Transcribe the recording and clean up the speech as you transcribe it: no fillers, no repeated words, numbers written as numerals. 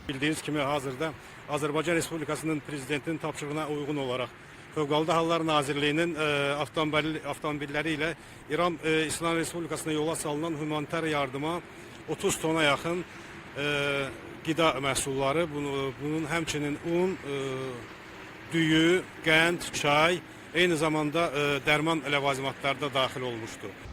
Bildiğiniz kimi hazırda Azərbaycan Respublikasının prezidentinin tapşırığına uyğun olarak Fövqəladə Hallar Nazirliyinin avtomobilləri ilə İran İslam Respublikasına yola salınan humanitar yardıma 30 tona yaxın qida məhsulları, bunun həmçinin un, düyü, qənd, çay, eyni zamanda dərman ləvazimatları da daxil olmuşdur.